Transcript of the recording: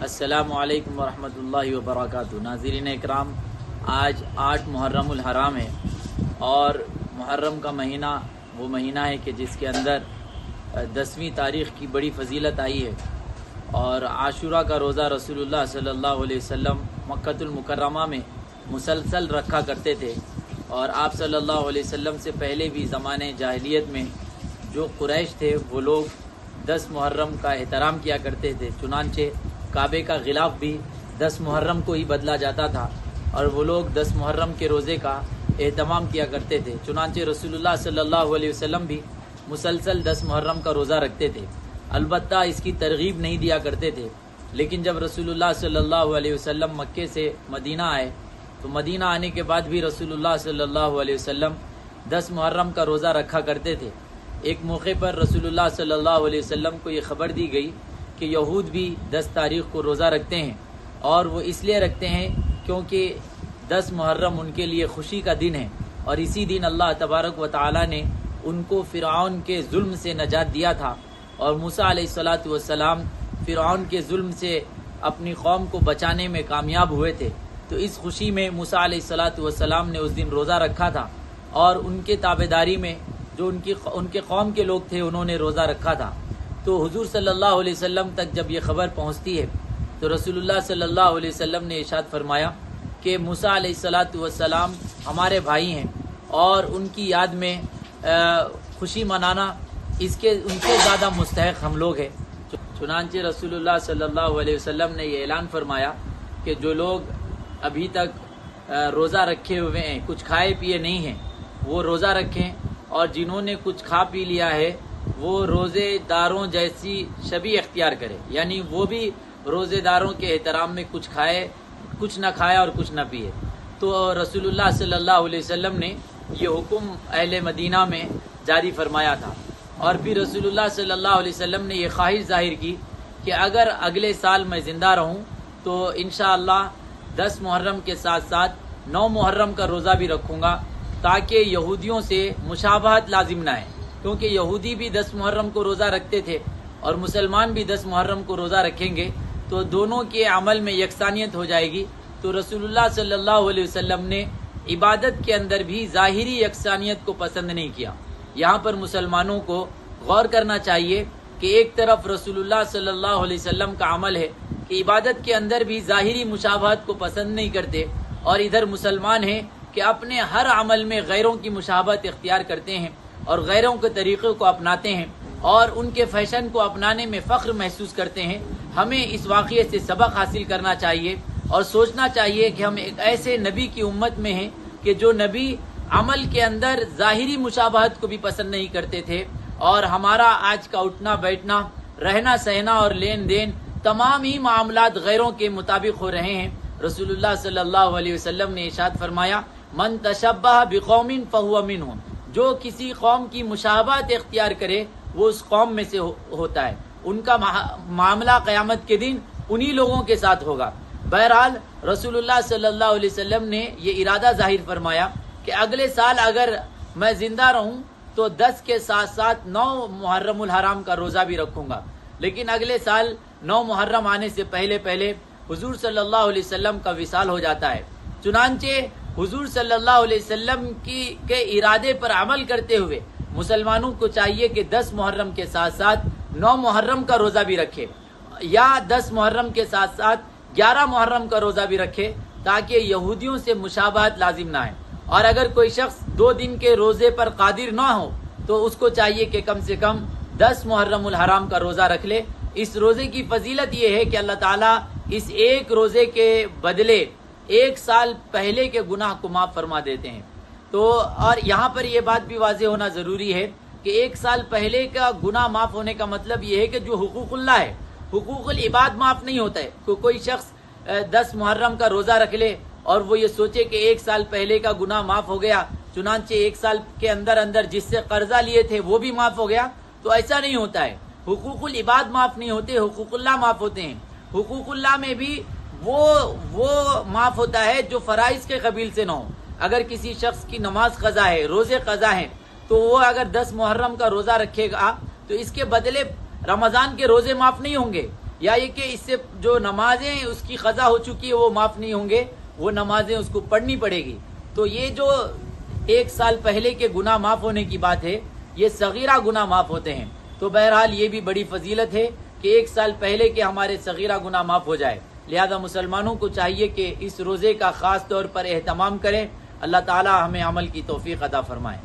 السلام علیکم ورحمۃ اللہ وبرکاتہ۔ ناظرین اکرام، آج 8 محرم الحرام ہے اور محرم کا مہینہ وہ مہینہ ہے کہ جس کے اندر 10ویں تاریخ کی بڑی فضیلت آئی ہے، اور عاشورہ کا روزہ رسول اللہ صلی اللہ علیہ وسلم مکۃ المکرمہ میں مسلسل رکھا کرتے تھے، اور آپ صلی اللہ علیہ وسلم سے پہلے بھی زمانے جاہلیت میں جو قریش تھے وہ لوگ 10 محرم کا احترام کیا کرتے تھے، چنانچہ کعبے کا غلاف بھی 10 محرم کو ہی بدلا جاتا تھا، اور وہ لوگ 10 محرم کے روزے کا اہتمام کیا کرتے تھے۔ چنانچہ رسول اللہ صلی اللہ علیہ وسلم بھی مسلسل 10 محرم کا روزہ رکھتے تھے، البتہ اس کی ترغیب نہیں دیا کرتے تھے۔ لیکن جب رسول اللہ صلی اللہ علیہ وسلم مکے سے مدینہ آئے تو مدینہ آنے کے بعد بھی رسول اللہ صلی اللہ علیہ وسلم 10 محرم کا روزہ رکھا کرتے تھے۔ ایک موقع پر رسول اللہ صلی اللہ علیہ وسلم کو یہ خبر دی گئی کہ یہود بھی 10 تاریخ کو روزہ رکھتے ہیں، اور وہ اس لیے رکھتے ہیں کیونکہ 10 محرم ان کے لیے خوشی کا دن ہے، اور اسی دن اللہ تبارک و تعالی نے ان کو فرعون کے ظلم سے نجات دیا تھا، اور موسیٰ علیہ السلام فرعون کے ظلم سے اپنی قوم کو بچانے میں کامیاب ہوئے تھے۔ تو اس خوشی میں موسیٰ علیہ السلام نے اس دن روزہ رکھا تھا، اور ان کے تابعداری میں جو ان کے قوم کے لوگ تھے انہوں نے روزہ رکھا تھا۔ تو حضور صلی اللہ علیہ وسلم تک جب یہ خبر پہنچتی ہے تو رسول اللہ صلی اللہ علیہ وسلم نے ارشاد فرمایا کہ موسیٰ علیہ السلام ہمارے بھائی ہیں، اور ان کی یاد میں خوشی منانا ان سے زیادہ مستحق ہم لوگ ہیں۔ چنانچہ رسول اللہ صلی اللہ علیہ وسلم نے یہ اعلان فرمایا کہ جو لوگ ابھی تک روزہ رکھے ہوئے ہیں، کچھ کھائے پیے نہیں ہیں، وہ روزہ رکھیں، اور جنہوں نے کچھ کھا پی لیا ہے وہ روزے داروں جیسی شبیہ اختیار کرے، یعنی وہ بھی روزے داروں کے احترام میں کچھ نہ کھایا اور کچھ نہ پیے۔ تو رسول اللہ صلی اللہ علیہ وسلم نے یہ حکم اہل مدینہ میں جاری فرمایا تھا، اور پھر رسول اللہ صلی اللہ علیہ وسلم نے یہ خواہش ظاہر کی کہ اگر اگلے سال میں زندہ رہوں تو انشاءاللہ 10 محرم کے ساتھ ساتھ 9 محرم کا روزہ بھی رکھوں گا، تاکہ یہودیوں سے مشابہت لازم نہ ہے، کیونکہ یہودی بھی 10 محرم کو روزہ رکھتے تھے اور مسلمان بھی 10 محرم کو روزہ رکھیں گے تو دونوں کے عمل میں یکسانیت ہو جائے گی۔ تو رسول اللہ صلی اللہ علیہ وسلم نے عبادت کے اندر بھی ظاہری یکسانیت کو پسند نہیں کیا۔ یہاں پر مسلمانوں کو غور کرنا چاہیے کہ ایک طرف رسول اللہ صلی اللہ علیہ وسلم کا عمل ہے کہ عبادت کے اندر بھی ظاہری مشابہت کو پسند نہیں کرتے، اور ادھر مسلمان ہیں کہ اپنے ہر عمل میں غیروں کی مشابہت اختیار کرتے ہیں اور غیروں کے طریقے کو اپناتے ہیں، اور ان کے فیشن کو اپنانے میں فخر محسوس کرتے ہیں۔ ہمیں اس واقعے سے سبق حاصل کرنا چاہیے اور سوچنا چاہیے کہ ہم ایک ایسے نبی کی امت میں ہیں کہ جو نبی عمل کے اندر ظاہری مشابہت کو بھی پسند نہیں کرتے تھے، اور ہمارا آج کا اٹھنا بیٹھنا، رہنا سہنا اور لین دین تمام ہی معاملات غیروں کے مطابق ہو رہے ہیں۔ رسول اللہ صلی اللہ علیہ وسلم نے ارشاد فرمایا، من تشبہ بقوم فہو منہم، جو کسی قوم کی مشابہت اختیار کرے وہ اس قوم میں سے ہوتا ہے، ان کا معاملہ قیامت کے دن انہی لوگوں کے ساتھ ہوگا۔ بہرحال رسول اللہ صلی اللہ علیہ وسلم نے یہ ارادہ ظاہر فرمایا کہ اگلے سال اگر میں زندہ رہوں تو 10 کے ساتھ ساتھ 9 محرم الحرام کا روزہ بھی رکھوں گا، لیکن اگلے سال 9 محرم آنے سے پہلے حضور صلی اللہ علیہ وسلم کا وصال ہو جاتا ہے۔ چنانچہ حضور صلی اللہ علیہ وسلم کے ارادے پر عمل کرتے ہوئے مسلمانوں کو چاہیے کہ 10 محرم کے ساتھ ساتھ 9 محرم کا روزہ بھی رکھے، یا 10 محرم کے ساتھ ساتھ 11 محرم کا روزہ بھی رکھے، تاکہ یہودیوں سے مشابہت لازم نہ ہے۔ اور اگر کوئی شخص 2 دن کے روزے پر قادر نہ ہو تو اس کو چاہیے کہ کم سے کم 10 محرم الحرام کا روزہ رکھ لے۔ اس روزے کی فضیلت یہ ہے کہ اللہ تعالیٰ اس ایک روزے کے بدلے 1 سال پہلے کے گناہ کو معاف فرما دیتے ہیں۔ تو اور یہاں پر یہ بات بھی واضح ہونا ضروری ہے کہ 1 سال پہلے کا گناہ معاف ہونے کا مطلب یہ ہے کہ جو حقوق اللہ ہے، حقوق العباد معاف نہیں ہوتا ہے۔ کوئی شخص 10 محرم کا روزہ رکھ لے اور وہ یہ سوچے کہ 1 سال پہلے کا گناہ معاف ہو گیا، چنانچہ 1 سال کے اندر جس سے قرضہ لیے تھے وہ بھی معاف ہو گیا، تو ایسا نہیں ہوتا ہے۔ حقوق العباد معاف نہیں ہوتے، حقوق اللہ معاف ہوتے ہیں۔ حقوق اللہ میں بھی وہ معاف ہوتا ہے جو فرائض کے قبیل سے نہ ہو۔ اگر کسی شخص کی نماز قضا ہے، روزے قضا ہیں، تو وہ اگر 10 محرم کا روزہ رکھے گا تو اس کے بدلے رمضان کے روزے معاف نہیں ہوں گے، یا یہ کہ اس سے جو نمازیں اس کی قضا ہو چکی ہے وہ معاف نہیں ہوں گے، وہ نمازیں اس کو پڑھنی پڑے گی. تو یہ جو 1 سال پہلے کے گناہ معاف ہونے کی بات ہے، یہ صغیرہ گناہ معاف ہوتے ہیں. تو بہرحال یہ بھی بڑی فضیلت ہے کہ 1 سال پہلے کے ہمارے صغیرہ گناہ معاف ہو جائے. لہذا مسلمانوں کو چاہیے کہ اس روزے کا خاص طور پر اہتمام کریں. اللہ تعالی ہمیں عمل کی توفیق عطا فرمائے.